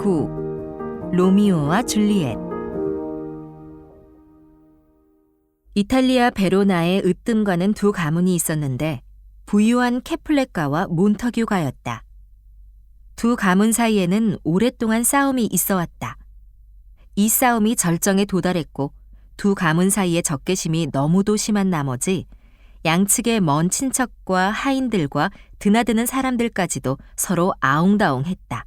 9. 로미오와 줄리엣. 이탈리아 베로나에 으뜸가는 두 가문이 있었는데 부유한 캐플렛가와 몬터규가였다. 두 가문 사이에는 오랫동안 싸움이 있어 왔다. 이 싸움이 절정에 도달했고 두 가문 사이의 적개심이 너무도 심한 나머지 양측의 먼 친척과 하인들과 드나드는 사람들까지도 서로 아웅다웅했다.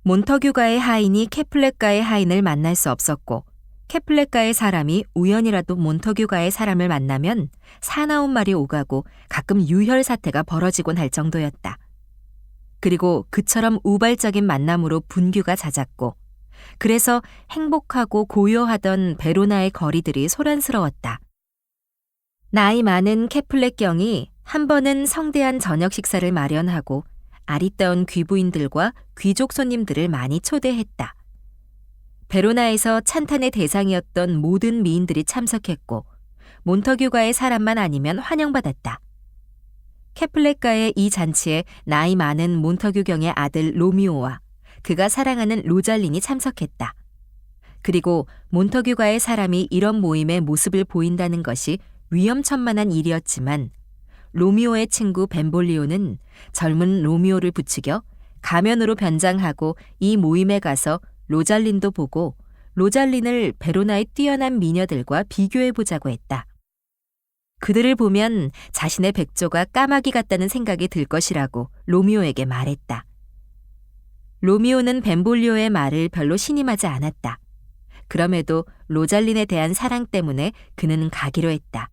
몬터규가의 하인이 캐플렛가의 하인을 만날 수 없었고 캐플렛가의 사람이 우연이라도 몬터규가의 사람을 만나면 사나운 말이 오가고 가끔 유혈 사태가 벌어지곤 할 정도였다. 그리고 그처럼 우발적인 만남으로 분규가 잦았고 그래서 행복하고 고요하던 베로나의 거리들이 소란스러웠다. 나이 많은 캐플렛경이 한 번은 성대한 저녁 식사를 마련하고 아리따운 귀부인들과 귀족 손님들을 많이 초대했다. 베로나에서 찬탄의 대상이었던 모든 미인들이 참석했고 몬터규가의 사람만 아니면 환영받았다. 캐플렛가의 이 잔치에 나이 많은 몬터규경의 아들 로미오와 그가 사랑하는 로잘린이 참석했다. 그리고 몬터규가의 사람이 이런 모임에 모습을 보인다는 것이 위험천만한 일이었지만 로미오의 친구 벤볼리오는 젊은 로미오를 부추겨 가면으로 변장하고 이 모임에 가서 로잘린도 보고 로잘린을 베로나의 뛰어난 미녀들과 비교해보자고 했다. 그들을 보면 자신의 백조가 까마귀 같다는 생각이 들 것이라고 로미오에게 말했다. 로미오는 벤볼리오의 말을 별로 신임하지 않았다. 그럼에도 로잘린에 대한 사랑 때문에 그는 가기로 했다.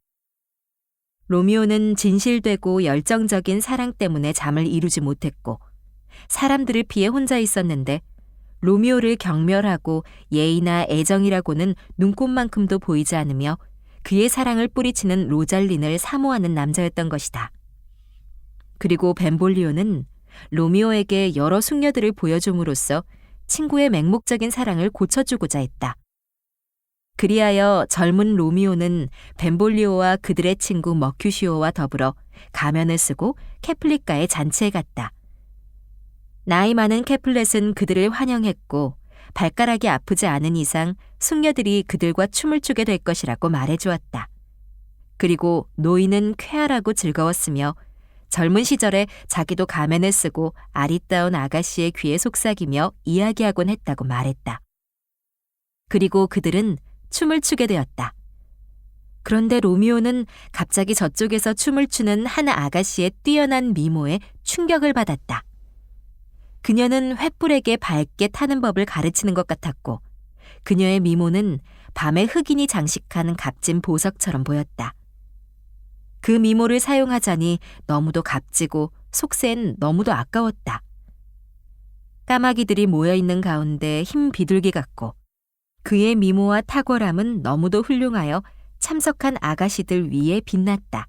로미오는 진실되고 열정적인 사랑 때문에 잠을 이루지 못했고 사람들을 피해 혼자 있었는데 로미오를 경멸하고 예의나 애정이라고는 눈꼽만큼도 보이지 않으며 그의 사랑을 뿌리치는 로잘린을 사모하는 남자였던 것이다. 그리고 벤볼리오는 로미오에게 여러 숙녀들을 보여줌으로써 친구의 맹목적인 사랑을 고쳐주고자 했다. 그리하여 젊은 로미오는 벤볼리오와 그들의 친구 머큐시오와 더불어 가면을 쓰고 캐플렛가의 잔치에 갔다. 나이 많은 캐플렛은 그들을 환영했고 발가락이 아프지 않은 이상 숙녀들이 그들과 춤을 추게 될 것이라고 말해주었다. 그리고 노인은 쾌활하고 즐거웠으며 젊은 시절에 자기도 가면을 쓰고 아리따운 아가씨의 귀에 속삭이며 이야기하곤 했다고 말했다. 그리고 그들은 춤을 추게 되었다. 그런데 로미오는 갑자기 저쪽에서 춤을 추는 한 아가씨의 뛰어난 미모에 충격을 받았다. 그녀는 횃불에게 밝게 타는 법을 가르치는 것 같았고 그녀의 미모는 밤에 흑인이 장식한 값진 보석처럼 보였다. 그 미모를 사용하자니 너무도 값지고 속세엔 너무도 아까웠다. 까마귀들이 모여있는 가운데 흰 비둘기 같고 그의 미모와 탁월함은 너무도 훌륭하여 참석한 아가씨들 위에 빛났다.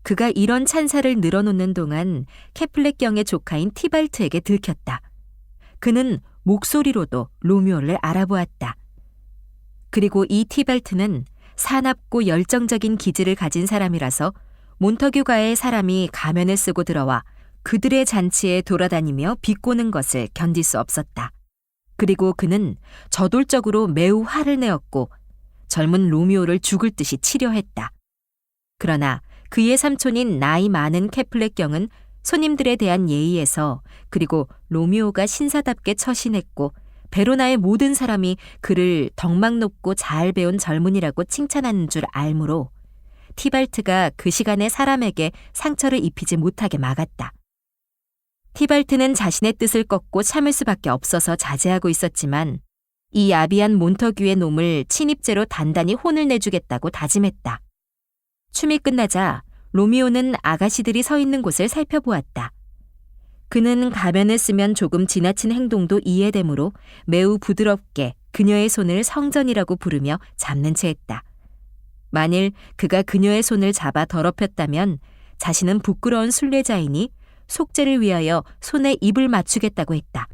그가 이런 찬사를 늘어놓는 동안 캐플렛경의 조카인 티발트에게 들켰다. 그는 목소리로도 로미오를 알아보았다. 그리고 이 티발트는 사납고 열정적인 기질을 가진 사람이라서 몬터규가의 사람이 가면을 쓰고 들어와 그들의 잔치에 돌아다니며 비꼬는 것을 견딜 수 없었다. 그리고 그는 저돌적으로 매우 화를 내었고 젊은 로미오를 죽을 듯이 치려했다. 그러나 그의 삼촌인 나이 많은 캐플렛경은 손님들에 대한 예의에서 그리고 로미오가 신사답게 처신했고 베로나의 모든 사람이 그를 덕망 높고 잘 배운 젊은이라고 칭찬하는 줄 알므로 티발트가 그 시간에 사람에게 상처를 입히지 못하게 막았다. 티발트는 자신의 뜻을 꺾고 참을 수밖에 없어서 자제하고 있었지만 이 야비한 몬터규의 놈을 친입죄로 단단히 혼을 내주겠다고 다짐했다. 춤이 끝나자 로미오는 아가씨들이 서 있는 곳을 살펴보았다. 그는 가면을 쓰면 조금 지나친 행동도 이해되므로 매우 부드럽게 그녀의 손을 성전이라고 부르며 잡는 채 했다. 만일 그가 그녀의 손을 잡아 더럽혔다면 자신은 부끄러운 순례자이니 속죄를 위하여 손에 입을 맞추겠다고 했다.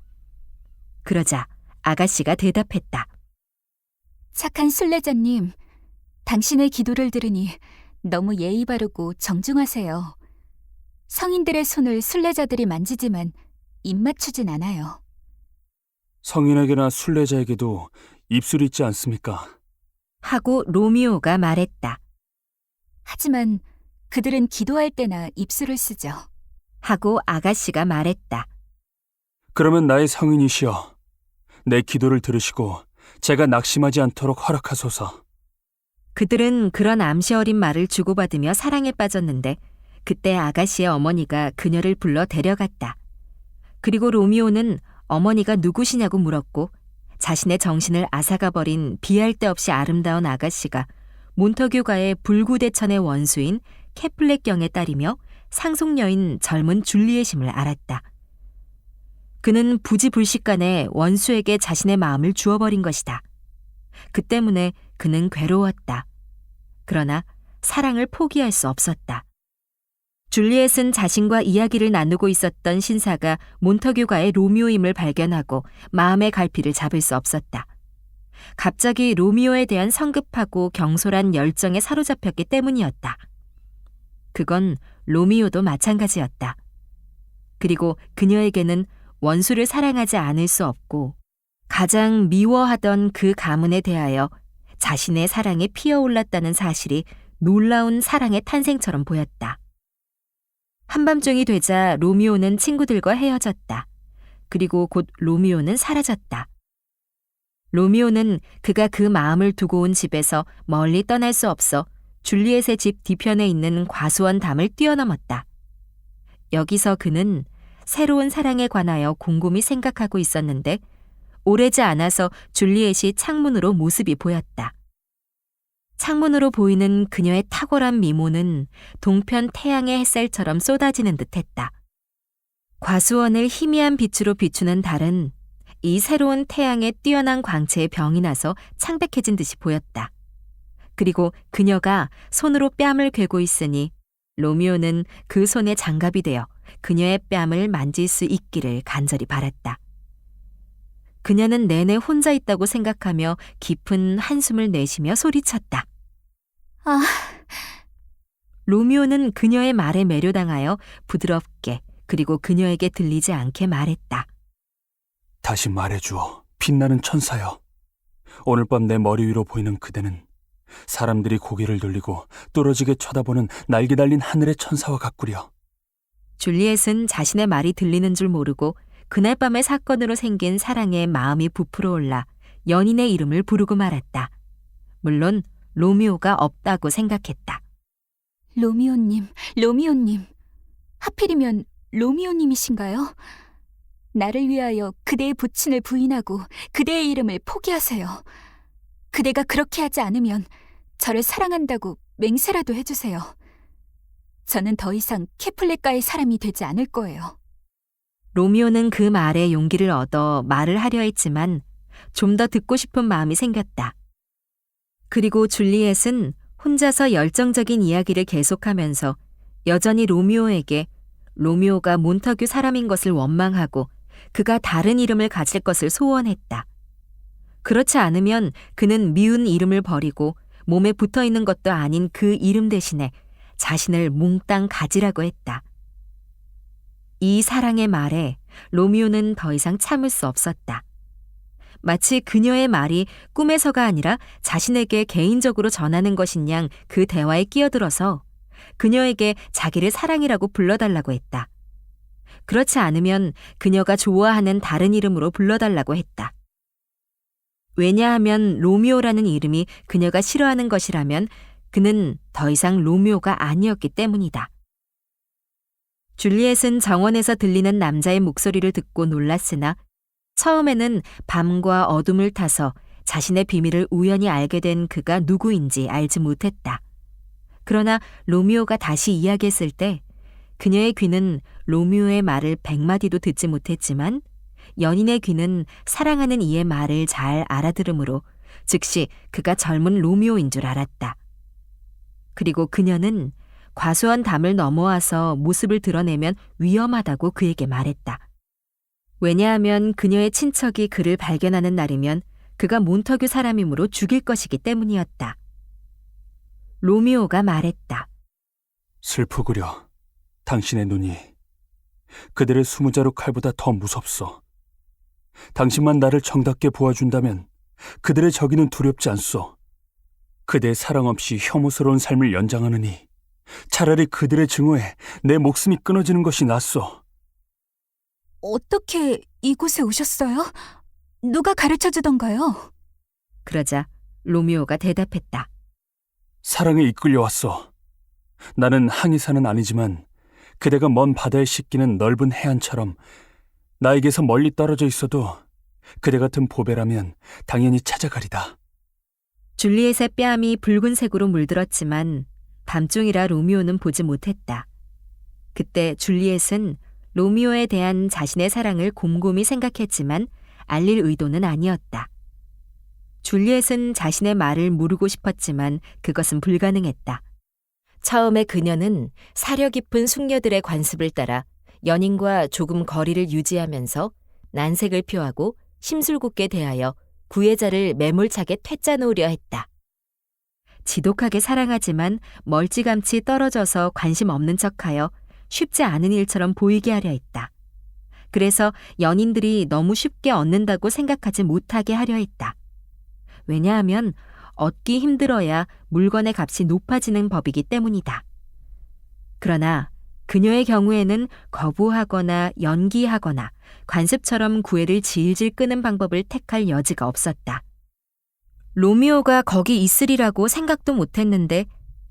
그러자 아가씨가 대답했다. 착한 순례자님, 당신의 기도를 들으니 너무 예의 바르고 정중하세요. 성인들의 손을 순례자들이 만지지만 입 맞추진 않아요. 성인에게나 순례자에게도 입술이 있지 않습니까? 하고 로미오가 말했다. 하지만 그들은 기도할 때나 입술을 쓰죠. 하고 아가씨가 말했다. 그러면 나의 성인이시여, 내 기도를 들으시고 제가 낙심하지 않도록 허락하소서. 그들은 그런 암시 어린 말을 주고받으며 사랑에 빠졌는데 그때 아가씨의 어머니가 그녀를 불러 데려갔다. 그리고 로미오는 어머니가 누구시냐고 물었고 자신의 정신을 앗아가버린 비할 데 없이 아름다운 아가씨가 몬터규가의 불구대천의 원수인 캐플렛 경의 딸이며 상속녀인 젊은 줄리엣임을 알았다. 그는 부지불식간에 원수에게 자신의 마음을 주어버린 것이다. 그 때문에 그는 괴로웠다. 그러나 사랑을 포기할 수 없었다. 줄리엣은 자신과 이야기를 나누고 있었던 신사가 몬터규가의 로미오임을 발견하고 마음의 갈피를 잡을 수 없었다. 갑자기 로미오에 대한 성급하고 경솔한 열정에 사로잡혔기 때문이었다. 그건 로미오도 마찬가지였다. 그리고 그녀에게는 원수를 사랑하지 않을 수 없고 가장 미워하던 그 가문에 대하여 자신의 사랑에 피어올랐다는 사실이 놀라운 사랑의 탄생처럼 보였다. 한밤중이 되자 로미오는 친구들과 헤어졌다. 그리고 곧 로미오는 사라졌다. 로미오는 그가 그 마음을 두고 온 집에서 멀리 떠날 수 없어 줄리엣의 집 뒤편에 있는 과수원 담을 뛰어넘었다. 여기서 그는 새로운 사랑에 관하여 곰곰이 생각하고 있었는데 오래지 않아서 줄리엣이 창문으로 모습이 보였다. 창문으로 보이는 그녀의 탁월한 미모는 동편 태양의 햇살처럼 쏟아지는 듯했다. 과수원을 희미한 빛으로 비추는 달은 이 새로운 태양의 뛰어난 광채에 병이 나서 창백해진 듯이 보였다. 그리고 그녀가 손으로 뺨을 괴고 있으니 로미오는 그 손에 장갑이 되어 그녀의 뺨을 만질 수 있기를 간절히 바랐다. 그녀는 내내 혼자 있다고 생각하며 깊은 한숨을 내쉬며 소리쳤다. 아, 로미오는 그녀의 말에 매료당하여 부드럽게 그리고 그녀에게 들리지 않게 말했다. 다시 말해주어, 빛나는 천사여. 오늘 밤 내 머리 위로 보이는 그대는 사람들이 고개를 돌리고 뚫어지게 쳐다보는 날개 달린 하늘의 천사와 같구려. 줄리엣은 자신의 말이 들리는 줄 모르고 그날 밤의 사건으로 생긴 사랑에 마음이 부풀어 올라 연인의 이름을 부르고 말았다. 물론 로미오가 없다고 생각했다. 로미오님, 로미오님. 하필이면 로미오님이신가요? 나를 위하여 그대의 부친을 부인하고 그대의 이름을 포기하세요. 그대가 그렇게 하지 않으면 저를 사랑한다고 맹세라도 해주세요. 저는 더 이상 캐플렛가의 사람이 되지 않을 거예요. 로미오는 그 말에 용기를 얻어 말을 하려 했지만 좀 더 듣고 싶은 마음이 생겼다. 그리고 줄리엣은 혼자서 열정적인 이야기를 계속하면서 여전히 로미오에게 로미오가 몬터규 사람인 것을 원망하고 그가 다른 이름을 가질 것을 소원했다. 그렇지 않으면 그는 미운 이름을 버리고 몸에 붙어있는 것도 아닌 그 이름 대신에 자신을 몽땅 가지라고 했다. 이 사랑의 말에 로미오는 더 이상 참을 수 없었다. 마치 그녀의 말이 꿈에서가 아니라 자신에게 개인적으로 전하는 것인 양 그 대화에 끼어들어서 그녀에게 자기를 사랑이라고 불러달라고 했다. 그렇지 않으면 그녀가 좋아하는 다른 이름으로 불러달라고 했다. 왜냐하면 로미오라는 이름이 그녀가 싫어하는 것이라면 그는 더 이상 로미오가 아니었기 때문이다. 줄리엣은 정원에서 들리는 남자의 목소리를 듣고 놀랐으나 처음에는 밤과 어둠을 타서 자신의 비밀을 우연히 알게 된 그가 누구인지 알지 못했다. 그러나 로미오가 다시 이야기했을 때 그녀의 귀는 로미오의 말을 100마디도 듣지 못했지만 연인의 귀는 사랑하는 이의 말을 잘 알아들으므로 즉시 그가 젊은 로미오인 줄 알았다. 그리고 그녀는 과수원 담을 넘어와서 모습을 드러내면 위험하다고 그에게 말했다. 왜냐하면 그녀의 친척이 그를 발견하는 날이면 그가 몬터규 사람이므로 죽일 것이기 때문이었다. 로미오가 말했다. 슬프구려. 당신의 눈이 그들의 20자루 칼보다 더 무섭소. 당신만 나를 정답게 보아준다면 그들의 저기는 두렵지 않소. 그대의 사랑 없이 혐오스러운 삶을 연장하느니 차라리 그들의 증오에 내 목숨이 끊어지는 것이 낫소. 어떻게 이곳에 오셨어요? 누가 가르쳐 주던가요? 그러자 로미오가 대답했다. 사랑에 이끌려왔소. 나는 항해사는 아니지만 그대가 먼 바다에 씻기는 넓은 해안처럼 나에게서 멀리 떨어져 있어도 그대 같은 보배라면 당연히 찾아가리다. 줄리엣의 뺨이 붉은색으로 물들었지만 밤중이라 로미오는 보지 못했다. 그때 줄리엣은 로미오에 대한 자신의 사랑을 곰곰이 생각했지만 알릴 의도는 아니었다. 줄리엣은 자신의 말을 물고 싶었지만 그것은 불가능했다. 처음에 그녀는 사려 깊은 숙녀들의 관습을 따라 연인과 조금 거리를 유지하면서 난색을 표하고 심술궂게 대하여 구애자를 매몰차게 퇴짜 놓으려 했다. 지독하게 사랑하지만 멀찌감치 떨어져서 관심 없는 척하여 쉽지 않은 일처럼 보이게 하려 했다. 그래서 연인들이 너무 쉽게 얻는다고 생각하지 못하게 하려 했다. 왜냐하면 얻기 힘들어야 물건의 값이 높아지는 법이기 때문이다. 그러나 그녀의 경우에는 거부하거나 연기하거나 관습처럼 구애를 질질 끄는 방법을 택할 여지가 없었다. 로미오가 거기 있으리라고 생각도 못했는데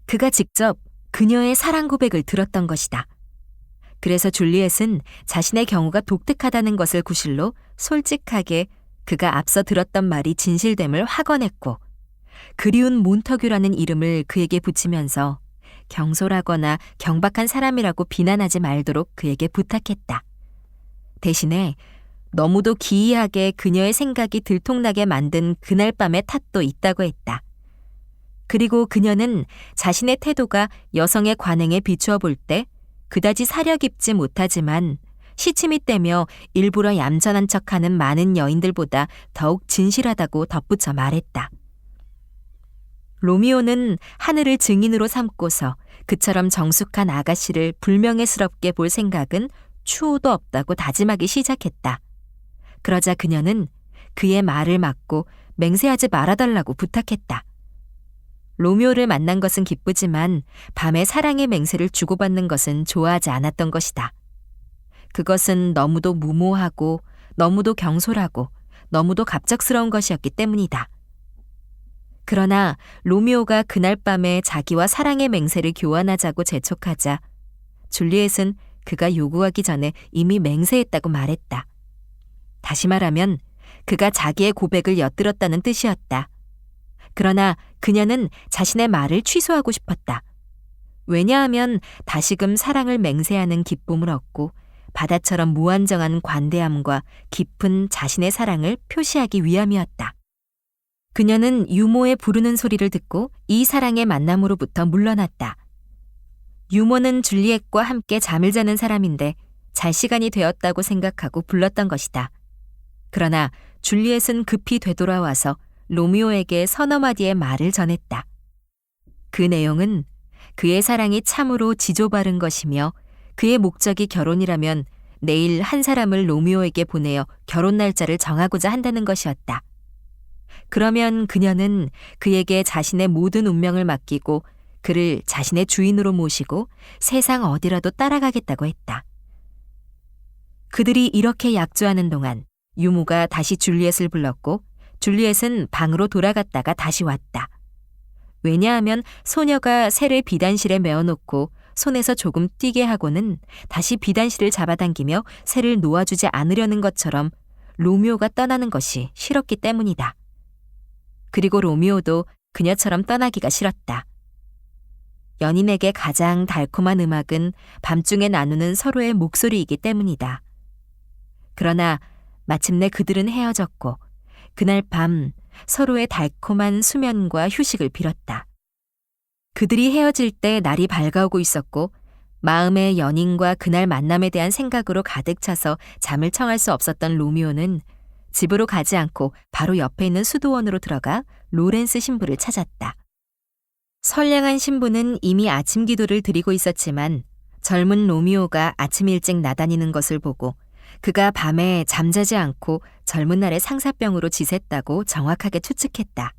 그가 직접 그녀의 사랑 고백을 들었던 것이다. 그래서 줄리엣은 자신의 경우가 독특하다는 것을 구실로 솔직하게 그가 앞서 들었던 말이 진실됨을 확언했고 그리운 몬터규라는 이름을 그에게 붙이면서 경솔하거나 경박한 사람이라고 비난하지 말도록 그에게 부탁했다. 대신에 너무도 기이하게 그녀의 생각이 들통나게 만든 그날 밤의 탓도 있다고 했다. 그리고 그녀는 자신의 태도가 여성의 관행에 비추어 볼 때 그다지 사려 깊지 못하지만 시침이 떼며 일부러 얌전한 척하는 많은 여인들보다 더욱 진실하다고 덧붙여 말했다. 로미오는 하늘을 증인으로 삼고서 그처럼 정숙한 아가씨를 불명예스럽게 볼 생각은 추호도 없다고 다짐하기 시작했다. 그러자 그녀는 그의 말을 막고 맹세하지 말아달라고 부탁했다. 로미오를 만난 것은 기쁘지만 밤에 사랑의 맹세를 주고받는 것은 좋아하지 않았던 것이다. 그것은 너무도 무모하고 너무도 경솔하고 너무도 갑작스러운 것이었기 때문이다. 그러나 로미오가 그날 밤에 자기와 사랑의 맹세를 교환하자고 재촉하자 줄리엣은 그가 요구하기 전에 이미 맹세했다고 말했다. 다시 말하면 그가 자기의 고백을 엿들었다는 뜻이었다. 그러나 그녀는 자신의 말을 취소하고 싶었다. 왜냐하면 다시금 사랑을 맹세하는 기쁨을 얻고 바다처럼 무한정한 관대함과 깊은 자신의 사랑을 표시하기 위함이었다. 그녀는 유모의 부르는 소리를 듣고 이 사랑의 만남으로부터 물러났다. 유모는 줄리엣과 함께 잠을 자는 사람인데 잘 시간이 되었다고 생각하고 불렀던 것이다. 그러나 줄리엣은 급히 되돌아와서 로미오에게 서너 마디의 말을 전했다. 그 내용은 그의 사랑이 참으로 지조바른 것이며 그의 목적이 결혼이라면 내일 한 사람을 로미오에게 보내어 결혼 날짜를 정하고자 한다는 것이었다. 그러면 그녀는 그에게 자신의 모든 운명을 맡기고 그를 자신의 주인으로 모시고 세상 어디라도 따라가겠다고 했다. 그들이 이렇게 약조하는 동안 유모가 다시 줄리엣을 불렀고 줄리엣은 방으로 돌아갔다가 다시 왔다. 왜냐하면 소녀가 새를 비단실에 메어놓고 손에서 조금 뛰게 하고는 다시 비단실을 잡아당기며 새를 놓아주지 않으려는 것처럼 로미오가 떠나는 것이 싫었기 때문이다. 그리고 로미오도 그녀처럼 떠나기가 싫었다. 연인에게 가장 달콤한 음악은 밤중에 나누는 서로의 목소리이기 때문이다. 그러나 마침내 그들은 헤어졌고 그날 밤 서로의 달콤한 수면과 휴식을 빌었다. 그들이 헤어질 때 날이 밝아오고 있었고 마음의 연인과 그날 만남에 대한 생각으로 가득 차서 잠을 청할 수 없었던 로미오는 집으로 가지 않고 바로 옆에 있는 수도원으로 들어가 로렌스 신부를 찾았다. 선량한 신부는 이미 아침 기도를 드리고 있었지만 젊은 로미오가 아침 일찍 나다니는 것을 보고 그가 밤에 잠자지 않고 젊은 날의 상사병으로 지샜다고 정확하게 추측했다.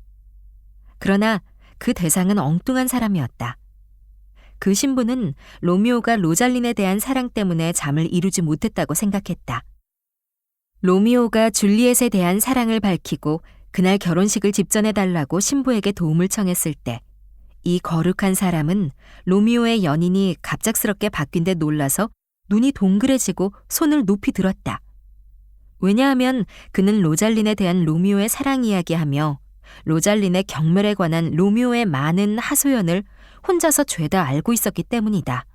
그러나 그 대상은 엉뚱한 사람이었다. 그 신부는 로미오가 로잘린에 대한 사랑 때문에 잠을 이루지 못했다고 생각했다. 로미오가 줄리엣에 대한 사랑을 밝히고 그날 결혼식을 집전해달라고 신부에게 도움을 청했을 때 이 거룩한 사람은 로미오의 연인이 갑작스럽게 바뀐 데 놀라서 눈이 동그래지고 손을 높이 들었다. 왜냐하면 그는 로잘린에 대한 로미오의 사랑 이야기하며 로잘린의 경멸에 관한 로미오의 많은 하소연을 혼자서 죄다 알고 있었기 때문이다.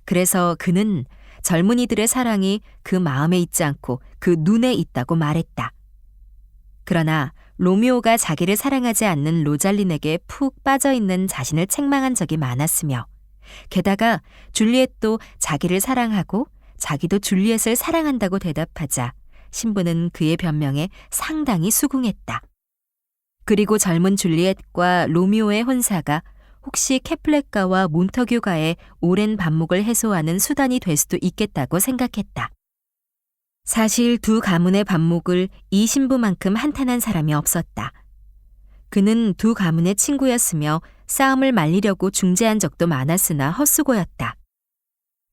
그래서 그는 젊은이들의 사랑이 그 마음에 있지 않고 그 눈에 있다고 말했다. 그러나 로미오가 자기를 사랑하지 않는 로잘린에게 푹 빠져있는 자신을 책망한 적이 많았으며 게다가 줄리엣도 자기를 사랑하고 자기도 줄리엣을 사랑한다고 대답하자 신부는 그의 변명에 상당히 수긍했다. 그리고 젊은 줄리엣과 로미오의 혼사가 혹시 캐플렛가와 몬터규가의 오랜 반목을 해소하는 수단이 될 수도 있겠다고 생각했다. 사실 두 가문의 반목을 이 신부만큼 한탄한 사람이 없었다. 그는 두 가문의 친구였으며 싸움을 말리려고 중재한 적도 많았으나 헛수고였다.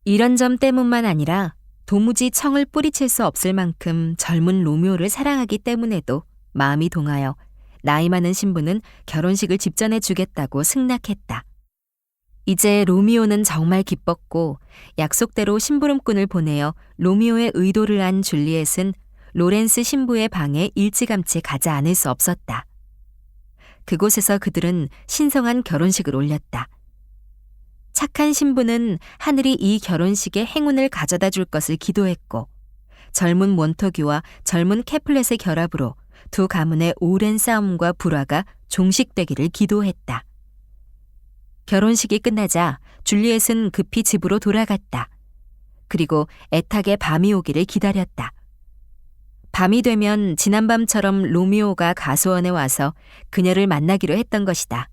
이런 점 때문만 아니라 도무지 청을 뿌리칠 수 없을 만큼 젊은 로미오를 사랑하기 때문에도 마음이 동하여 나이 많은 신부는 결혼식을 집전해 주겠다고 승낙했다. 이제 로미오는 정말 기뻤고 약속대로 심부름꾼을 보내어 로미오의 의도를 안 줄리엣은 로렌스 신부의 방에 일찌감치 가지 않을 수 없었다. 그곳에서 그들은 신성한 결혼식을 올렸다. 착한 신부는 하늘이 이 결혼식에 행운을 가져다 줄 것을 기도했고 젊은 몬터규와 젊은 캐플렛의 결합으로 두 가문의 오랜 싸움과 불화가 종식되기를 기도했다. 결혼식이 끝나자 줄리엣은 급히 집으로 돌아갔다. 그리고 애타게 밤이 오기를 기다렸다. 밤이 되면 지난밤처럼 로미오가 가수원에 와서 그녀를 만나기로 했던 것이다.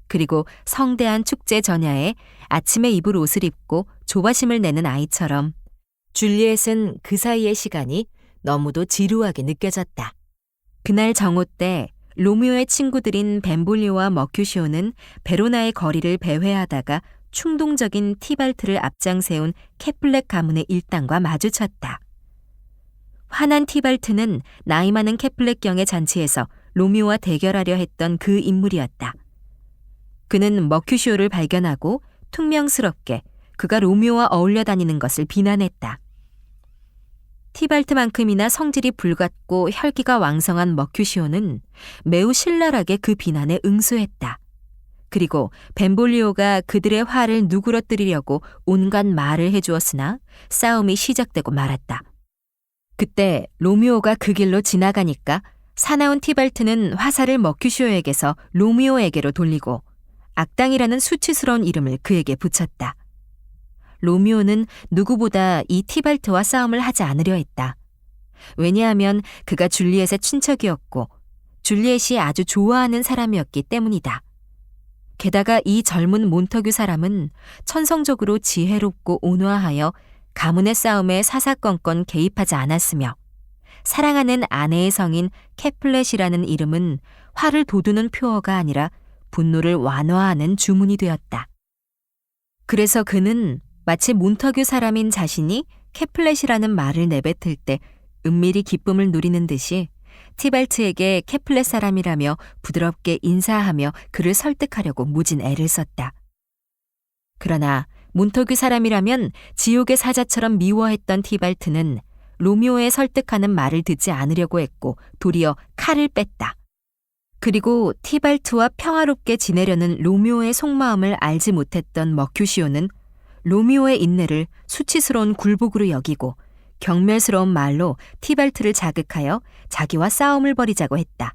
그리고 성대한 축제 전야에 아침에 입을 옷을 입고 조바심을 내는 아이처럼 줄리엣은 그 사이의 시간이 너무도 지루하게 느껴졌다. 그날 정오 때 로미오의 친구들인 벤볼리오와 머큐시오는 베로나의 거리를 배회하다가 충동적인 티발트를 앞장세운 캐플렛 가문의 일당과 마주쳤다. 화난 티발트는 나이 많은 캐플렛경의 잔치에서 로미오와 대결하려 했던 그 인물이었다. 그는 머큐시오를 발견하고 퉁명스럽게 그가 로미오와 어울려 다니는 것을 비난했다. 티발트만큼이나 성질이 불같고 혈기가 왕성한 머큐시오는 매우 신랄하게 그 비난에 응수했다. 그리고 벤볼리오가 그들의 화를 누그러뜨리려고 온갖 말을 해주었으나 싸움이 시작되고 말았다. 그때 로미오가 그 길로 지나가니까 사나운 티발트는 화살을 머큐시오에게서 로미오에게로 돌리고 악당이라는 수치스러운 이름을 그에게 붙였다. 로미오는 누구보다 이 티발트와 싸움을 하지 않으려 했다. 왜냐하면 그가 줄리엣의 친척이었고 줄리엣이 아주 좋아하는 사람이었기 때문이다. 게다가 이 젊은 몬터규 사람은 천성적으로 지혜롭고 온화하여 가문의 싸움에 사사건건 개입하지 않았으며 사랑하는 아내의 성인 캐플렛이라는 이름은 화를 돋우는 표어가 아니라 분노를 완화하는 주문이 되었다. 그래서 그는 마치 몬터규 사람인 자신이 캐플렛이라는 말을 내뱉을 때 은밀히 기쁨을 누리는 듯이 티발트에게 캐플렛 사람이라며 부드럽게 인사하며 그를 설득하려고 무진 애를 썼다. 그러나 몬터규 사람이라면 지옥의 사자처럼 미워했던 티발트는 로미오의 설득하는 말을 듣지 않으려고 했고 도리어 칼을 뺐다. 그리고 티발트와 평화롭게 지내려는 로미오의 속마음을 알지 못했던 머큐시오는 로미오의 인내를 수치스러운 굴복으로 여기고 경멸스러운 말로 티발트를 자극하여 자기와 싸움을 벌이자고 했다.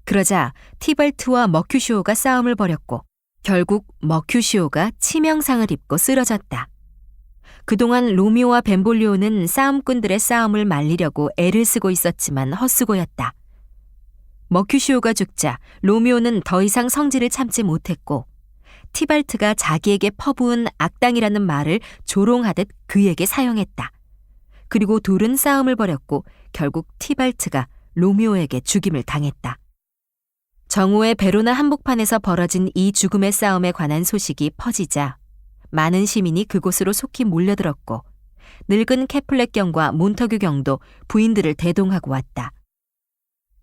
그러자 티발트와 머큐시오가 싸움을 벌였고 결국 머큐시오가 치명상을 입고 쓰러졌다. 그동안 로미오와 벤볼리오는 싸움꾼들의 싸움을 말리려고 애를 쓰고 있었지만 헛수고였다. 머큐시오가 죽자 로미오는 더 이상 성질을 참지 못했고 티발트가 자기에게 퍼부은 악당이라는 말을 조롱하듯 그에게 사용했다. 그리고 둘은 싸움을 벌였고 결국 티발트가 로미오에게 죽임을 당했다. 정오의 베로나 한복판에서 벌어진 이 죽음의 싸움에 관한 소식이 퍼지자 많은 시민이 그곳으로 속히 몰려들었고 늙은 캐플렛 경과 몬터규 경도 부인들을 대동하고 왔다.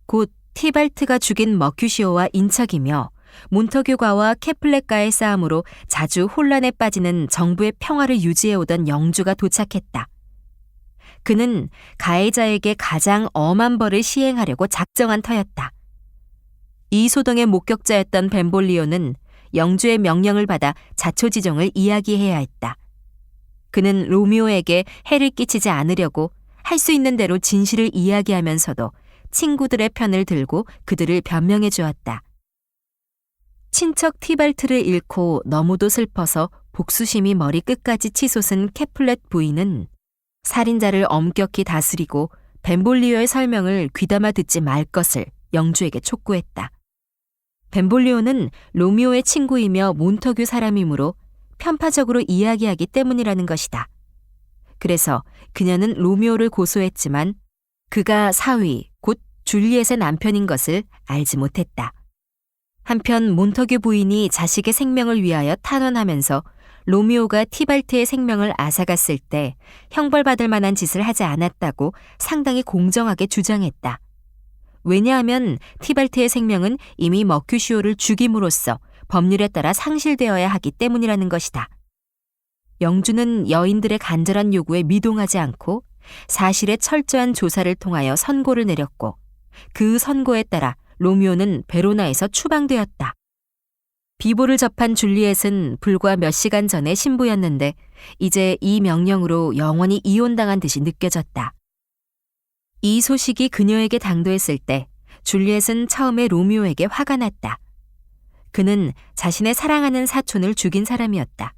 곧 티발트가 죽인 머큐시오와 인척이며 몬터규가와 캐플렛가의 싸움으로 자주 혼란에 빠지는 정부의 평화를 유지해오던 영주가 도착했다. 그는 가해자에게 가장 엄한 벌을 시행하려고 작정한 터였다. 이 소동의 목격자였던 벤볼리오는 영주의 명령을 받아 자초지종을 이야기해야 했다. 그는 로미오에게 해를 끼치지 않으려고 할 수 있는 대로 진실을 이야기하면서도 친구들의 편을 들고 그들을 변명해 주었다. 친척 티발트를 잃고 너무도 슬퍼서 복수심이 머리 끝까지 치솟은 캐플렛 부인은 살인자를 엄격히 다스리고 벤볼리오의 설명을 귀담아 듣지 말 것을 영주에게 촉구했다. 벤볼리오는 로미오의 친구이며 몬터규 사람이므로 편파적으로 이야기하기 때문이라는 것이다. 그래서 그녀는 로미오를 고소했지만 그가 사위, 곧 줄리엣의 남편인 것을 알지 못했다. 한편 몬터규 부인이 자식의 생명을 위하여 탄원하면서 로미오가 티발트의 생명을 앗아갔을 때 형벌받을 만한 짓을 하지 않았다고 상당히 공정하게 주장했다. 왜냐하면 티발트의 생명은 이미 머큐시오를 죽임으로써 법률에 따라 상실되어야 하기 때문이라는 것이다. 영주는 여인들의 간절한 요구에 미동하지 않고 사실의 철저한 조사를 통하여 선고를 내렸고 그 선고에 따라 로미오는 베로나에서 추방되었다. 비보를 접한 줄리엣은 불과 몇 시간 전에 신부였는데 이제 이 명령으로 영원히 이혼당한 듯이 느껴졌다. 이 소식이 그녀에게 당도했을 때 줄리엣은 처음에 로미오에게 화가 났다. 그는 자신의 사랑하는 사촌을 죽인 사람이었다.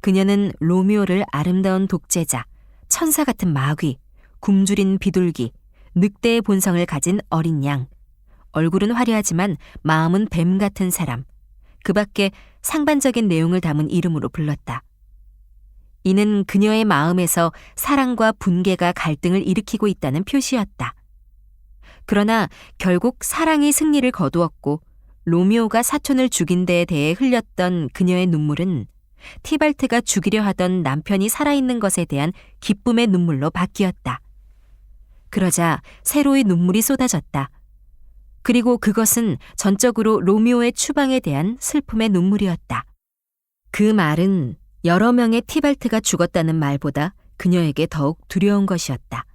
그녀는 로미오를 아름다운 독재자, 천사 같은 마귀, 굶주린 비둘기, 늑대의 본성을 가진 어린 양, 얼굴은 화려하지만 마음은 뱀 같은 사람, 그 밖에 상반적인 내용을 담은 이름으로 불렀다. 이는 그녀의 마음에서 사랑과 분개가 갈등을 일으키고 있다는 표시였다. 그러나 결국 사랑이 승리를 거두었고 로미오가 사촌을 죽인 데에 대해 흘렸던 그녀의 눈물은 티발트가 죽이려 하던 남편이 살아있는 것에 대한 기쁨의 눈물로 바뀌었다. 그러자 새로이 눈물이 쏟아졌다. 그리고 그것은 전적으로 로미오의 추방에 대한 슬픔의 눈물이었다. 그 말은 여러 명의 티발트가 죽었다는 말보다 그녀에게 더욱 두려운 것이었다.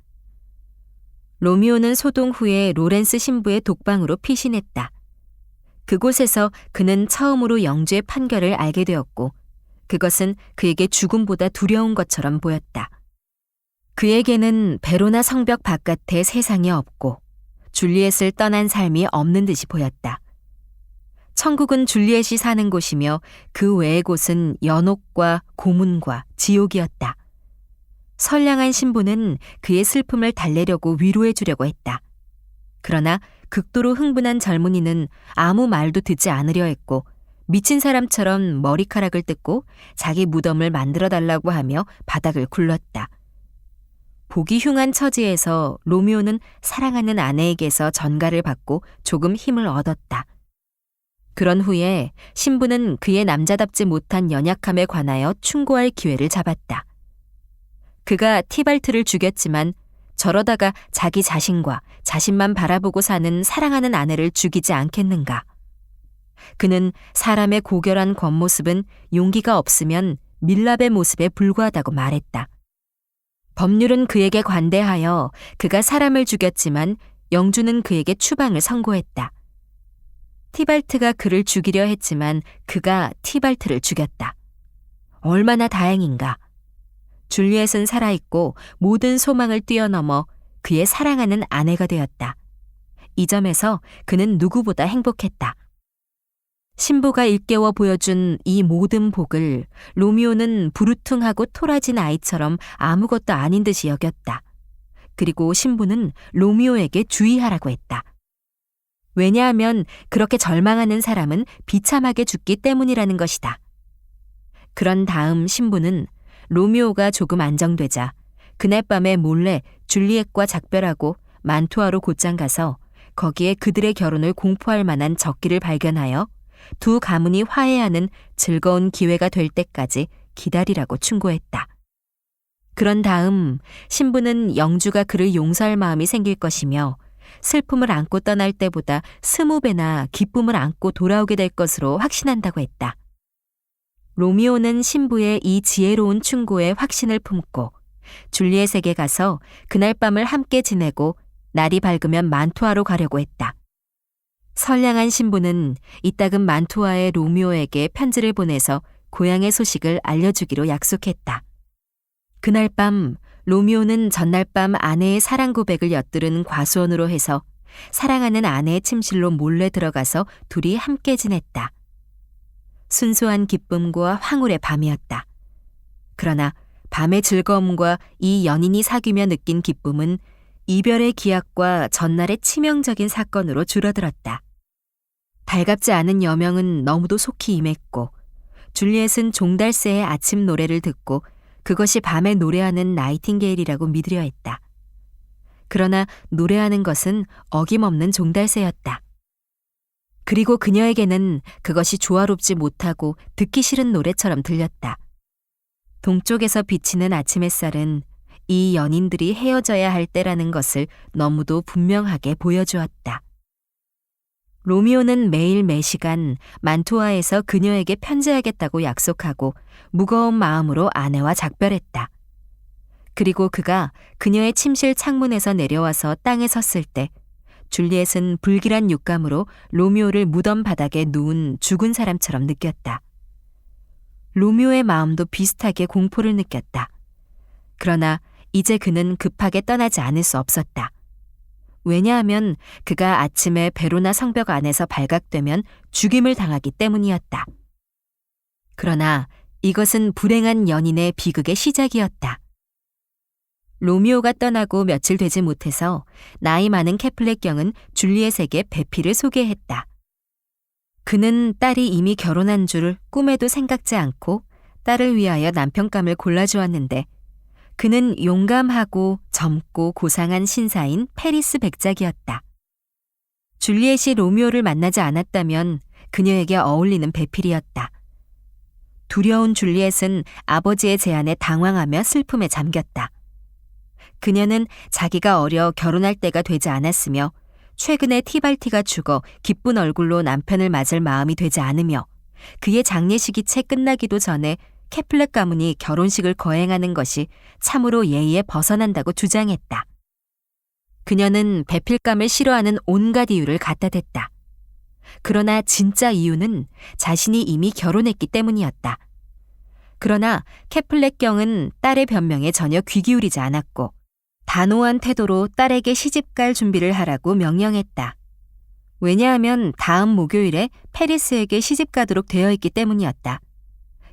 로미오는 소동 후에 로렌스 신부의 독방으로 피신했다. 그곳에서 그는 처음으로 영주의 판결을 알게 되었고 그것은 그에게 죽음보다 두려운 것처럼 보였다. 그에게는 베로나 성벽 바깥에 세상이 없고 줄리엣을 떠난 삶이 없는 듯이 보였다. 천국은 줄리엣이 사는 곳이며 그 외의 곳은 연옥과 고문과 지옥이었다. 선량한 신부는 그의 슬픔을 달래려고 위로해 주려고 했다. 그러나 극도로 흥분한 젊은이는 아무 말도 듣지 않으려 했고 미친 사람처럼 머리카락을 뜯고 자기 무덤을 만들어 달라고 하며 바닥을 굴렀다. 보기 흉한 처지에서 로미오는 사랑하는 아내에게서 전가를 받고 조금 힘을 얻었다. 그런 후에 신부는 그의 남자답지 못한 연약함에 관하여 충고할 기회를 잡았다. 그가 티발트를 죽였지만 저러다가 자기 자신과 자신만 바라보고 사는 사랑하는 아내를 죽이지 않겠는가. 그는 사람의 고결한 겉모습은 용기가 없으면 밀랍의 모습에 불과하다고 말했다. 법률은 그에게 관대하여 그가 사람을 죽였지만 영주는 그에게 추방을 선고했다. 티발트가 그를 죽이려 했지만 그가 티발트를 죽였다. 얼마나 다행인가. 줄리엣은 살아있고 모든 소망을 뛰어넘어 그의 사랑하는 아내가 되었다. 이 점에서 그는 누구보다 행복했다. 신부가 일깨워 보여준 이 모든 복을 로미오는 부르퉁하고 토라진 아이처럼 아무것도 아닌 듯이 여겼다. 그리고 신부는 로미오에게 주의하라고 했다. 왜냐하면 그렇게 절망하는 사람은 비참하게 죽기 때문이라는 것이다. 그런 다음 신부는 로미오가 조금 안정되자 그날 밤에 몰래 줄리엣과 작별하고 만투아로 곧장 가서 거기에 그들의 결혼을 공포할 만한 적기를 발견하여 두 가문이 화해하는 즐거운 기회가 될 때까지 기다리라고 충고했다. 그런 다음 신부는 영주가 그를 용서할 마음이 생길 것이며 슬픔을 안고 떠날 때보다 20배나 기쁨을 안고 돌아오게 될 것으로 확신한다고 했다. 로미오는 신부의 이 지혜로운 충고에 확신을 품고 줄리엣에게 가서 그날 밤을 함께 지내고 날이 밝으면 만투아로 가려고 했다. 선량한 신부는 이따금 만투아의 로미오에게 편지를 보내서 고향의 소식을 알려주기로 약속했다. 그날 밤 로미오는 전날 밤 아내의 사랑 고백을 엿들은 과수원으로 해서 사랑하는 아내의 침실로 몰래 들어가서 둘이 함께 지냈다. 순수한 기쁨과 황홀의 밤이었다. 그러나 밤의 즐거움과 이 연인이 사귀며 느낀 기쁨은 이별의 기약과 전날의 치명적인 사건으로 줄어들었다. 달갑지 않은 여명은 너무도 속히 임했고 줄리엣은 종달새의 아침 노래를 듣고 그것이 밤에 노래하는 나이팅게일이라고 믿으려 했다. 그러나 노래하는 것은 어김없는 종달새였다. 그리고 그녀에게는 그것이 조화롭지 못하고 듣기 싫은 노래처럼 들렸다. 동쪽에서 비치는 아침 햇살은 이 연인들이 헤어져야 할 때라는 것을 너무도 분명하게 보여주었다. 로미오는 매일 매시간 만투아에서 그녀에게 편지하겠다고 약속하고 무거운 마음으로 아내와 작별했다. 그리고 그가 그녀의 침실 창문에서 내려와서 땅에 섰을 때 줄리엣은 불길한 육감으로 로미오를 무덤 바닥에 누운 죽은 사람처럼 느꼈다. 로미오의 마음도 비슷하게 공포를 느꼈다. 그러나 이제 그는 급하게 떠나지 않을 수 없었다. 왜냐하면 그가 아침에 베로나 성벽 안에서 발각되면 죽임을 당하기 때문이었다. 그러나 이것은 불행한 연인의 비극의 시작이었다. 로미오가 떠나고 며칠 되지 못해서 나이 많은 캐플렛 경은 줄리엣에게 배피를 소개했다. 그는 딸이 이미 결혼한 줄 꿈에도 생각지 않고 딸을 위하여 남편감을 골라주었는데 그는 용감하고 젊고 고상한 신사인 페리스 백작이었다. 줄리엣이 로미오를 만나지 않았다면 그녀에게 어울리는 배필이었다. 두려운 줄리엣은 아버지의 제안에 당황하며 슬픔에 잠겼다. 그녀는 자기가 어려 결혼할 때가 되지 않았으며 최근에 티발티가 죽어 기쁜 얼굴로 남편을 맞을 마음이 되지 않으며 그의 장례식이 채 끝나기도 전에 캐플렛 가문이 결혼식을 거행하는 것이 참으로 예의에 벗어난다고 주장했다. 그녀는 배필감을 싫어하는 온갖 이유를 갖다 댔다. 그러나 진짜 이유는 자신이 이미 결혼했기 때문이었다. 그러나 캐플렛 경은 딸의 변명에 전혀 귀 기울이지 않았고 단호한 태도로 딸에게 시집갈 준비를 하라고 명령했다. 왜냐하면 다음 목요일에 페리스에게 시집가도록 되어 있기 때문이었다.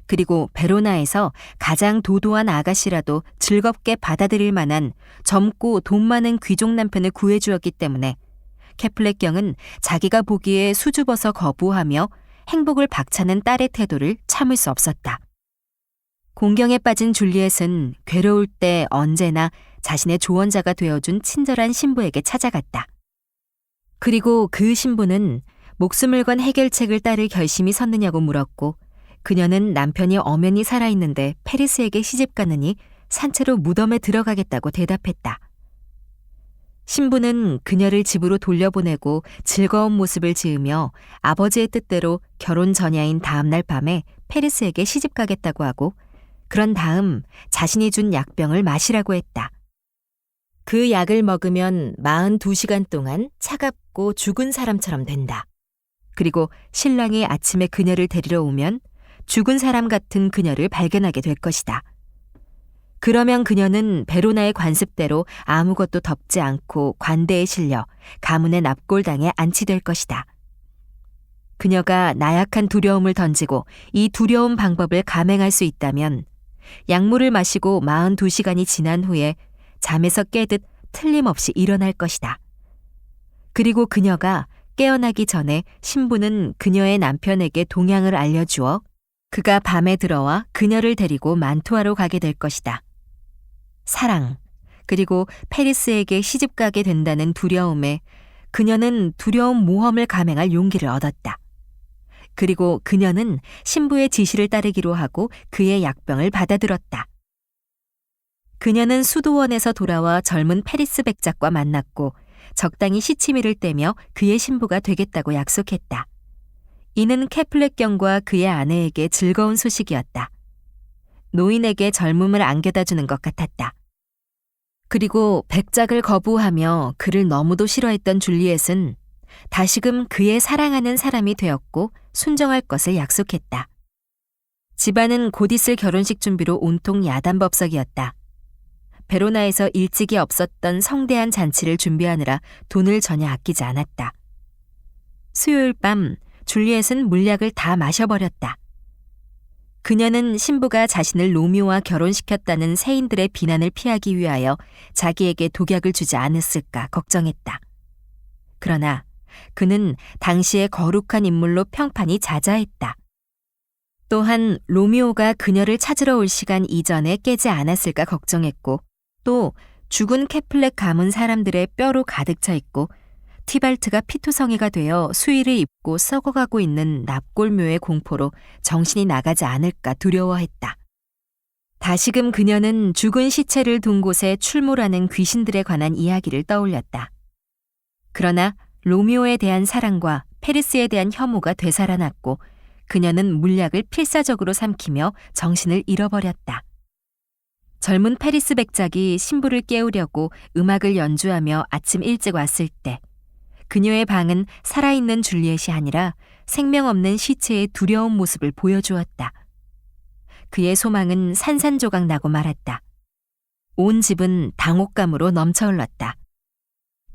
그리고 베로나에서 가장 도도한 아가씨라도 즐겁게 받아들일 만한 젊고 돈 많은 귀족 남편을 구해주었기 때문에 캐플렛 경은 자기가 보기에 수줍어서 거부하며 행복을 박차는 딸의 태도를 참을 수 없었다. 공경에 빠진 줄리엣은 괴로울 때 언제나 자신의 조언자가 되어준 친절한 신부에게 찾아갔다. 그리고 그 신부는 목숨을 건 해결책을 따를 결심이 섰느냐고 물었고 그녀는 남편이 엄연히 살아있는데 페리스에게 시집가느니 산채로 무덤에 들어가겠다고 대답했다. 신부는 그녀를 집으로 돌려보내고 즐거운 모습을 지으며 아버지의 뜻대로 결혼 전야인 다음 날 밤에 페리스에게 시집가겠다고 하고 그런 다음 자신이 준 약병을 마시라고 했다. 그 약을 먹으면 42시간 동안 차갑고 죽은 사람처럼 된다. 그리고 신랑이 아침에 그녀를 데리러 오면 죽은 사람 같은 그녀를 발견하게 될 것이다. 그러면 그녀는 베로나의 관습대로 아무것도 덮지 않고 관대에 실려 가문의 납골당에 안치될 것이다. 그녀가 나약한 두려움을 던지고 이 두려운 방법을 감행할 수 있다면 약물을 마시고 42시간이 지난 후에 잠에서 깨듯 틀림없이 일어날 것이다. 그리고 그녀가 깨어나기 전에 신부는 그녀의 남편에게 동향을 알려주어 그가 밤에 들어와 그녀를 데리고 만투아로 가게 될 것이다. 사랑, 그리고 페리스에게 시집가게 된다는 두려움에 그녀는 두려운 모험을 감행할 용기를 얻었다. 그리고 그녀는 신부의 지시를 따르기로 하고 그의 약병을 받아들었다. 그녀는 수도원에서 돌아와 젊은 페리스 백작과 만났고 적당히 시치미를 떼며 그의 신부가 되겠다고 약속했다. 이는 캐플렛경과 그의 아내에게 즐거운 소식이었다. 노인에게 젊음을 안겨다주는 것 같았다. 그리고 백작을 거부하며 그를 너무도 싫어했던 줄리엣은 다시금 그의 사랑하는 사람이 되었고 순정할 것을 약속했다. 집안은 곧 있을 결혼식 준비로 온통 야단법석이었다. 베로나에서 일찍이 없었던 성대한 잔치를 준비하느라 돈을 전혀 아끼지 않았다. 수요일 밤 줄리엣은 물약을 다 마셔버렸다. 그녀는 신부가 자신을 로미오와 결혼시켰다는 세인들의 비난을 피하기 위하여 자기에게 독약을 주지 않았을까 걱정했다. 그러나 그는 당시의 거룩한 인물로 평판이 자자했다. 또한 로미오가 그녀를 찾으러 올 시간 이전에 깨지 않았을까 걱정했고 또 죽은 캐플렛 가문 사람들의 뼈로 가득 차 있고 티발트가 피투성이가 되어 수의를 입고 썩어가고 있는 납골묘의 공포로 정신이 나가지 않을까 두려워했다. 다시금 그녀는 죽은 시체를 둔 곳에 출몰하는 귀신들에 관한 이야기를 떠올렸다. 그러나 로미오에 대한 사랑과 페리스에 대한 혐오가 되살아났고 그녀는 물약을 필사적으로 삼키며 정신을 잃어버렸다. 젊은 페리스 백작이 신부를 깨우려고 음악을 연주하며 아침 일찍 왔을 때 그녀의 방은 살아있는 줄리엣이 아니라 생명 없는 시체의 두려운 모습을 보여주었다. 그의 소망은 산산조각 나고 말았다. 온 집은 당혹감으로 넘쳐흘렀다.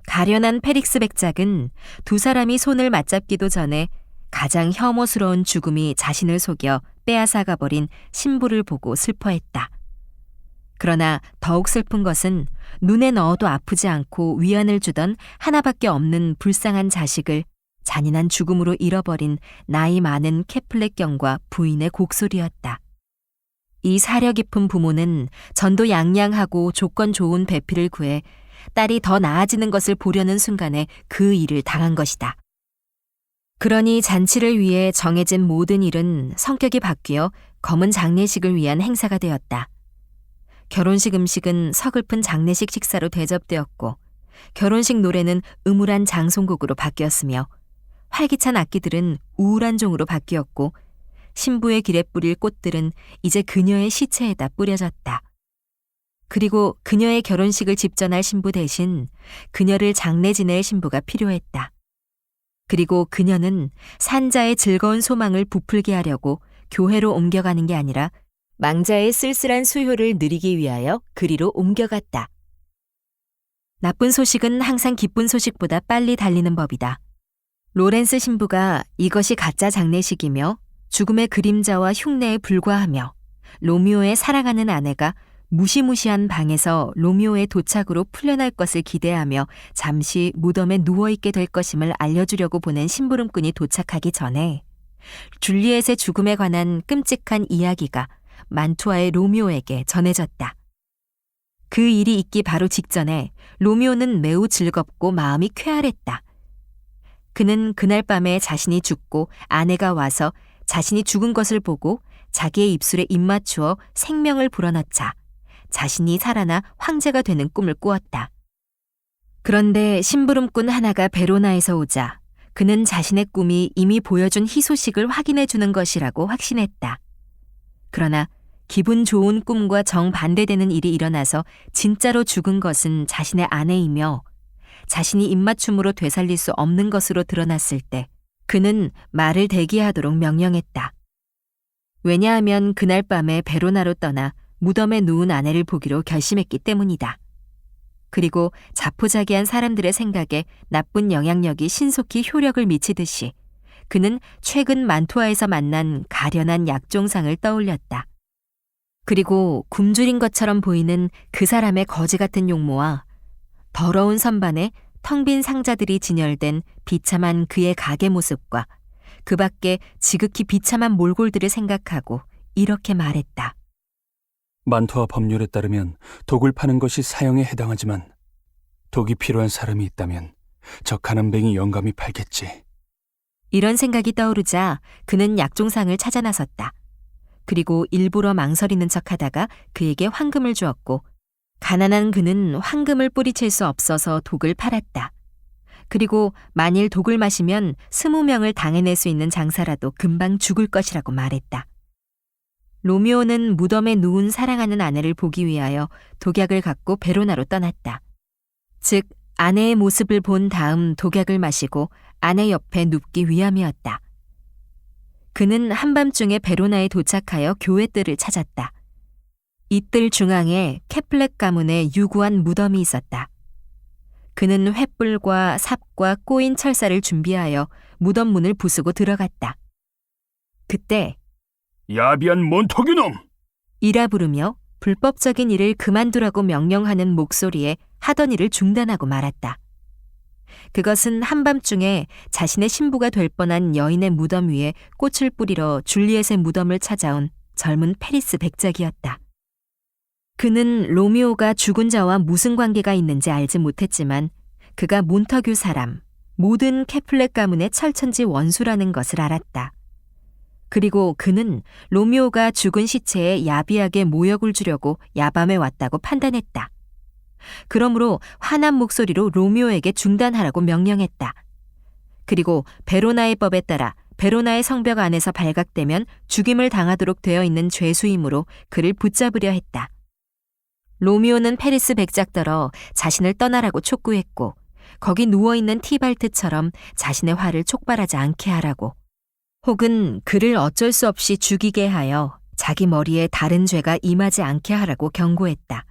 가련한 페릭스 백작은 두 사람이 손을 맞잡기도 전에 가장 혐오스러운 죽음이 자신을 속여 빼앗아가버린 신부를 보고 슬퍼했다. 그러나 더욱 슬픈 것은 눈에 넣어도 아프지 않고 위안을 주던 하나밖에 없는 불쌍한 자식을 잔인한 죽음으로 잃어버린 나이 많은 캐플렛경과 부인의 곡소리였다. 이 사려 깊은 부모는 전도 양양하고 조건 좋은 배필을 구해 딸이 더 나아지는 것을 보려는 순간에 그 일을 당한 것이다. 그러니 잔치를 위해 정해진 모든 일은 성격이 바뀌어 검은 장례식을 위한 행사가 되었다. 결혼식 음식은 서글픈 장례식 식사로 대접되었고 결혼식 노래는 음울한 장송곡으로 바뀌었으며 활기찬 악기들은 우울한 종으로 바뀌었고 신부의 길에 뿌릴 꽃들은 이제 그녀의 시체에다 뿌려졌다. 그리고 그녀의 결혼식을 집전할 신부 대신 그녀를 장례 지낼 신부가 필요했다. 그리고 그녀는 산자의 즐거운 소망을 부풀게 하려고 교회로 옮겨가는 게 아니라 망자의 쓸쓸한 수효를 누리기 위하여 그리로 옮겨갔다. 나쁜 소식은 항상 기쁜 소식보다 빨리 달리는 법이다. 로렌스 신부가 이것이 가짜 장례식이며 죽음의 그림자와 흉내에 불과하며 로미오의 사랑하는 아내가 무시무시한 방에서 로미오의 도착으로 풀려날 것을 기대하며 잠시 무덤에 누워있게 될 것임을 알려주려고 보낸 심부름꾼이 도착하기 전에 줄리엣의 죽음에 관한 끔찍한 이야기가 만투아의 로미오에게 전해졌다. 그 일이 있기 바로 직전에 로미오는 매우 즐겁고 마음이 쾌활했다. 그는 그날 밤에 자신이 죽고 아내가 와서 자신이 죽은 것을 보고 자기의 입술에 입 맞추어 생명을 불어넣자 자신이 살아나 황제가 되는 꿈을 꾸었다. 그런데 심부름꾼 하나가 베로나에서 오자 그는 자신의 꿈이 이미 보여준 희소식을 확인해 주는 것이라고 확신했다. 그러나 기분 좋은 꿈과 정반대되는 일이 일어나서 진짜로 죽은 것은 자신의 아내이며 자신이 입맞춤으로 되살릴 수 없는 것으로 드러났을 때 그는 말을 대기하도록 명령했다. 왜냐하면 그날 밤에 베로나로 떠나 무덤에 누운 아내를 보기로 결심했기 때문이다. 그리고 자포자기한 사람들의 생각에 나쁜 영향력이 신속히 효력을 미치듯이 그는 최근 만투아에서 만난 가련한 약종상을 떠올렸다. 그리고 굶주린 것처럼 보이는 그 사람의 거지 같은 용모와 더러운 선반에 텅 빈 상자들이 진열된 비참한 그의 가게 모습과 그 밖에 지극히 비참한 몰골들을 생각하고 이렇게 말했다. 만투와 법률에 따르면 독을 파는 것이 사형에 해당하지만 독이 필요한 사람이 있다면 저 가난뱅이 영감이 팔겠지. 이런 생각이 떠오르자 그는 약종상을 찾아 나섰다. 그리고 일부러 망설이는 척하다가 그에게 황금을 주었고 가난한 그는 황금을 뿌리칠 수 없어서 독을 팔았다. 그리고 만일 독을 마시면 20명을 당해낼 수 있는 장사라도 금방 죽을 것이라고 말했다. 로미오는 무덤에 누운 사랑하는 아내를 보기 위하여 독약을 갖고 베로나로 떠났다. 즉 아내의 모습을 본 다음 독약을 마시고 아내 옆에 눕기 위함이었다. 그는 한밤중에 베로나에 도착하여 교회뜰을 찾았다. 이 뜰 중앙에 케플렉 가문의 유구한 무덤이 있었다. 그는 횃불과 삽과 꼬인 철사를 준비하여 무덤 문을 부수고 들어갔다. 그때 야비한 몬터규놈! 이라 부르며 불법적인 일을 그만두라고 명령하는 목소리에 하던 일을 중단하고 말았다. 그것은 한밤중에 자신의 신부가 될 뻔한 여인의 무덤 위에 꽃을 뿌리러 줄리엣의 무덤을 찾아온 젊은 페리스 백작이었다. 그는 로미오가 죽은 자와 무슨 관계가 있는지 알지 못했지만 그가 몬터규 사람, 모든 캐플렛 가문의 철천지 원수라는 것을 알았다. 그리고 그는 로미오가 죽은 시체에 야비하게 모욕을 주려고 야밤에 왔다고 판단했다. 그러므로 화난 목소리로 로미오에게 중단하라고 명령했다. 그리고 베로나의 법에 따라 베로나의 성벽 안에서 발각되면 죽임을 당하도록 되어 있는 죄수이므로 그를 붙잡으려 했다. 로미오는 페리스 백작더러 자신을 떠나라고 촉구했고 거기 누워있는 티발트처럼 자신의 화를 촉발하지 않게 하라고 혹은 그를 어쩔 수 없이 죽이게 하여 자기 머리에 다른 죄가 임하지 않게 하라고 경고했다.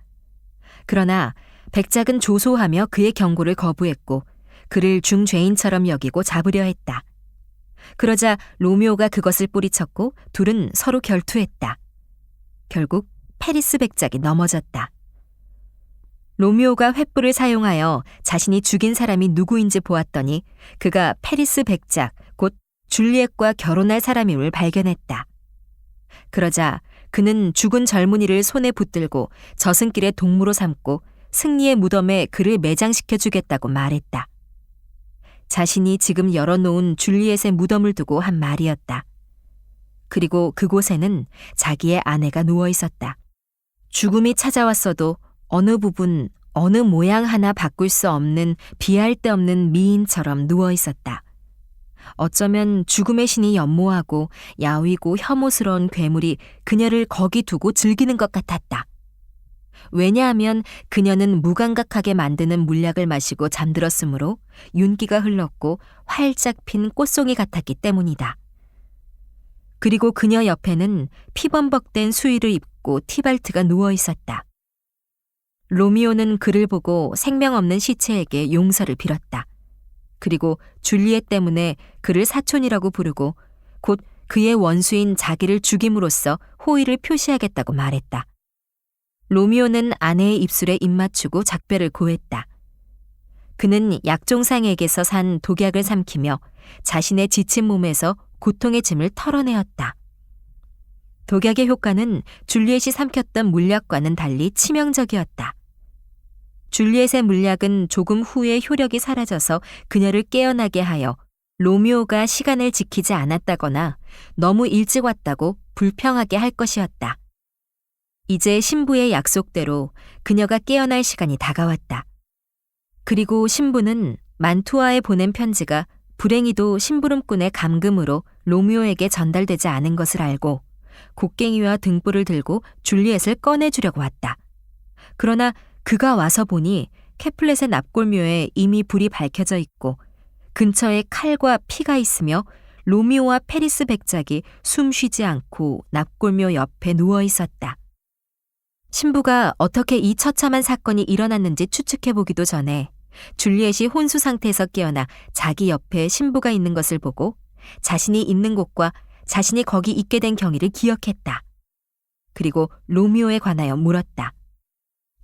그러나 백작은 조소하며 그의 경고를 거부했고 그를 중죄인처럼 여기고 잡으려 했다. 그러자 로미오가 그것을 뿌리쳤고 둘은 서로 결투했다. 결국 페리스 백작이 넘어졌다. 로미오가 횃불을 사용하여 자신이 죽인 사람이 누구인지 보았더니 그가 페리스 백작, 곧 줄리엣과 결혼할 사람임을 발견했다. 그러자 그는 죽은 젊은이를 손에 붙들고 저승길의 동무로 삼고 승리의 무덤에 그를 매장시켜 주겠다고 말했다. 자신이 지금 열어놓은 줄리엣의 무덤을 두고 한 말이었다. 그리고 그곳에는 자기의 아내가 누워 있었다. 죽음이 찾아왔어도 어느 부분, 어느 모양 하나 바꿀 수 없는 비할 데 없는 미인처럼 누워 있었다. 어쩌면 죽음의 신이 연모하고 야위고 혐오스러운 괴물이 그녀를 거기 두고 즐기는 것 같았다. 왜냐하면 그녀는 무감각하게 만드는 물약을 마시고 잠들었으므로 윤기가 흘렀고 활짝 핀 꽃송이 같았기 때문이다. 그리고 그녀 옆에는 피범벅된 수의를 입고 티발트가 누워 있었다. 로미오는 그를 보고 생명 없는 시체에게 용서를 빌었다. 그리고 줄리엣 때문에 그를 사촌이라고 부르고 곧 그의 원수인 자기를 죽임으로써 호의를 표시하겠다고 말했다. 로미오는 아내의 입술에 입 맞추고 작별을 고했다. 그는 약종상에게서 산 독약을 삼키며 자신의 지친 몸에서 고통의 짐을 털어내었다. 독약의 효과는 줄리엣이 삼켰던 물약과는 달리 치명적이었다. 줄리엣의 물약은 조금 후에 효력이 사라져서 그녀를 깨어나게 하여 로미오가 시간을 지키지 않았다거나 너무 일찍 왔다고 불평하게 할 것이었다. 이제 신부의 약속대로 그녀가 깨어날 시간이 다가왔다. 그리고 신부는 만투아에 보낸 편지가 불행히도 심부름꾼의 감금으로 로미오에게 전달되지 않은 것을 알고 곡괭이와 등불을 들고 줄리엣을 꺼내주려고 왔다. 그러나 그가 와서 보니 캐플렛의 납골묘에 이미 불이 밝혀져 있고 근처에 칼과 피가 있으며 로미오와 페리스 백작이 숨 쉬지 않고 납골묘 옆에 누워 있었다. 신부가 어떻게 이 처참한 사건이 일어났는지 추측해보기도 전에 줄리엣이 혼수 상태에서 깨어나 자기 옆에 신부가 있는 것을 보고 자신이 있는 곳과 자신이 거기 있게 된 경위를 기억했다. 그리고 로미오에 관하여 물었다.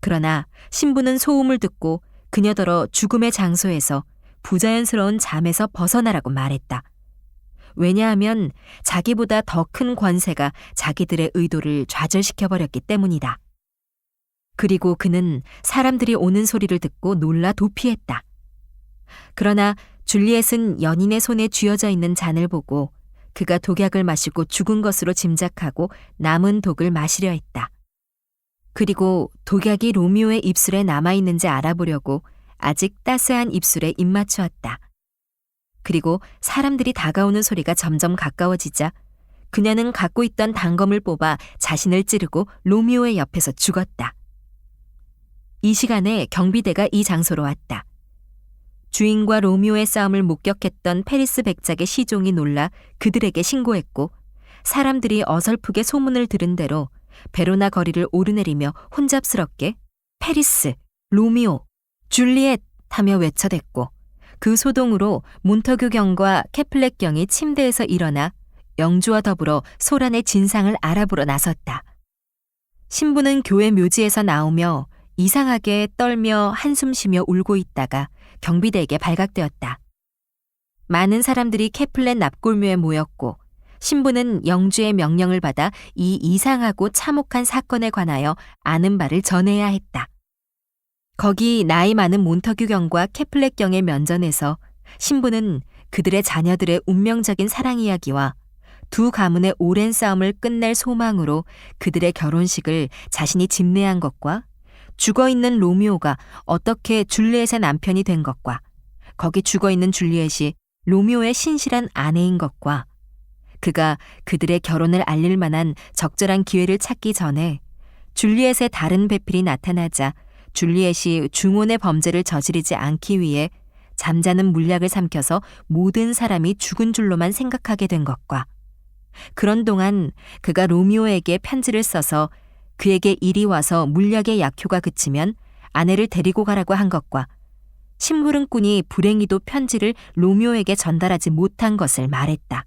그러나 신부는 소음을 듣고 그녀더러 죽음의 장소에서 부자연스러운 잠에서 벗어나라고 말했다. 왜냐하면 자기보다 더 큰 권세가 자기들의 의도를 좌절시켜버렸기 때문이다. 그리고 그는 사람들이 오는 소리를 듣고 놀라 도피했다. 그러나 줄리엣은 연인의 손에 쥐어져 있는 잔을 보고 그가 독약을 마시고 죽은 것으로 짐작하고 남은 독을 마시려 했다. 그리고 독약이 로미오의 입술에 남아있는지 알아보려고 아직 따스한 입술에 입맞추었다. 그리고 사람들이 다가오는 소리가 점점 가까워지자 그녀는 갖고 있던 단검을 뽑아 자신을 찌르고 로미오의 옆에서 죽었다. 이 시간에 경비대가 이 장소로 왔다. 주인과 로미오의 싸움을 목격했던 페리스 백작의 시종이 놀라 그들에게 신고했고 사람들이 어설프게 소문을 들은 대로 베로나 거리를 오르내리며 혼잡스럽게 페리스, 로미오, 줄리엣 하며 외쳐댔고 그 소동으로 몬터규 경과 캐플렛 경이 침대에서 일어나 영주와 더불어 소란의 진상을 알아보러 나섰다. 신부는 교회 묘지에서 나오며 이상하게 떨며 한숨 쉬며 울고 있다가 경비대에게 발각되었다. 많은 사람들이 캐플렛 납골묘에 모였고 신부는 영주의 명령을 받아 이 이상하고 참혹한 사건에 관하여 아는 바를 전해야 했다. 거기 나이 많은 몬터규 경과 캐플렛 경의 면전에서 신부는 그들의 자녀들의 운명적인 사랑 이야기와 두 가문의 오랜 싸움을 끝낼 소망으로 그들의 결혼식을 자신이 집례한 것과 죽어있는 로미오가 어떻게 줄리엣의 남편이 된 것과 거기 죽어있는 줄리엣이 로미오의 신실한 아내인 것과 그가 그들의 결혼을 알릴 만한 적절한 기회를 찾기 전에 줄리엣의 다른 배필이 나타나자 줄리엣이 중혼의 범죄를 저지르지 않기 위해 잠자는 물약을 삼켜서 모든 사람이 죽은 줄로만 생각하게 된 것과 그런 동안 그가 로미오에게 편지를 써서 그에게 이리 와서 물약의 약효가 그치면 아내를 데리고 가라고 한 것과 심부름꾼이 불행히도 편지를 로미오에게 전달하지 못한 것을 말했다.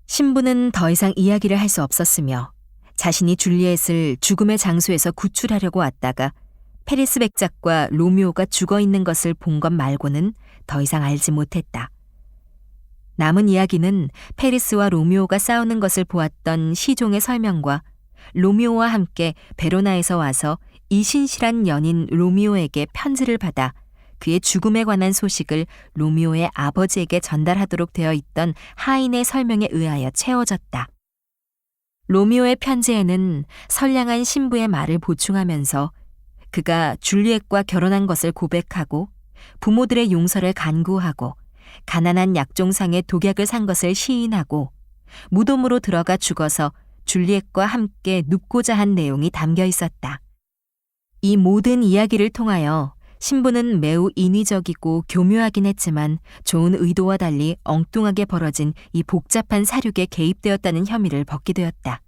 신부는 더 이상 이야기를 할 수 없었으며 자신이 줄리엣을 죽음의 장소에서 구출하려고 왔다가 페리스 백작과 로미오가 죽어있는 것을 본 것 말고는 더 이상 알지 못했다. 남은 이야기는 페리스와 로미오가 싸우는 것을 보았던 시종의 설명과 로미오와 함께 베로나에서 와서 이 신실한 연인 로미오에게 편지를 받아 그의 죽음에 관한 소식을 로미오의 아버지에게 전달하도록 되어 있던 하인의 설명에 의하여 채워졌다. 로미오의 편지에는 선량한 신부의 말을 보충하면서 그가 줄리엣과 결혼한 것을 고백하고 부모들의 용서를 간구하고 가난한 약종상의 독약을 산 것을 시인하고 무덤으로 들어가 죽어서 줄리엣과 함께 눕고자 한 내용이 담겨 있었다. 이 모든 이야기를 통하여 신부는 매우 인위적이고 교묘하긴 했지만 좋은 의도와 달리 엉뚱하게 벌어진 이 복잡한 사륙에 개입되었다는 혐의를 벗게 되었다.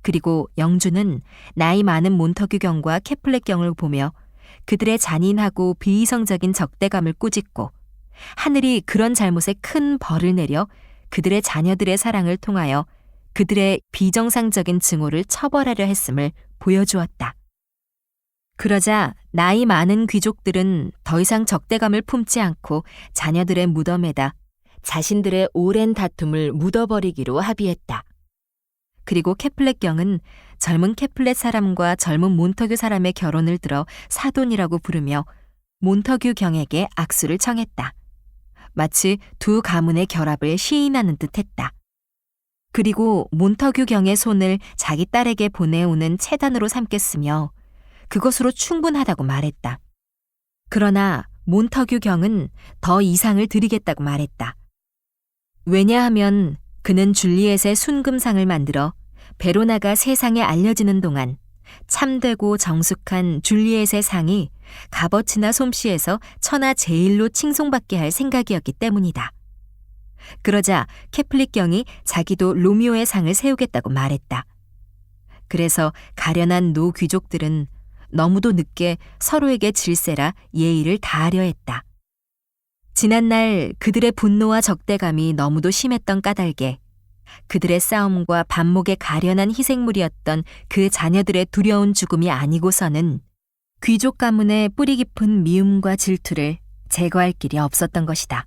그리고 영주는 나이 많은 몬터규 경과 캐플렛 경을 보며 그들의 잔인하고 비이성적인 적대감을 꾸짖고 하늘이 그런 잘못에 큰 벌을 내려 그들의 자녀들의 사랑을 통하여 그들의 비정상적인 증오를 처벌하려 했음을 보여주었다. 그러자 나이 많은 귀족들은 더 이상 적대감을 품지 않고 자녀들의 무덤에다 자신들의 오랜 다툼을 묻어버리기로 합의했다. 그리고 캐플렛 경은 젊은 캐플렛 사람과 젊은 몬터규 사람의 결혼을 들어 사돈이라고 부르며 몬터규 경에게 악수를 청했다. 마치 두 가문의 결합을 시인하는 듯했다. 그리고 몬터규 경의 손을 자기 딸에게 보내오는 채단으로 삼겠으며 그것으로 충분하다고 말했다. 그러나 몬터규 경은 더 이상을 드리겠다고 말했다. 왜냐하면 그는 줄리엣의 순금상을 만들어 베로나가 세상에 알려지는 동안 참되고 정숙한 줄리엣의 상이 값어치나 솜씨에서 천하 제일로 칭송받게 할 생각이었기 때문이다. 그러자 캐플릿 경이 자기도 로미오의 상을 세우겠다고 말했다. 그래서 가련한 노 귀족들은 너무도 늦게 서로에게 질세라 예의를 다하려 했다. 지난날 그들의 분노와 적대감이 너무도 심했던 까닭에 그들의 싸움과 반목에 가련한 희생물이었던 그 자녀들의 두려운 죽음이 아니고서는 귀족 가문의 뿌리 깊은 미움과 질투를 제거할 길이 없었던 것이다.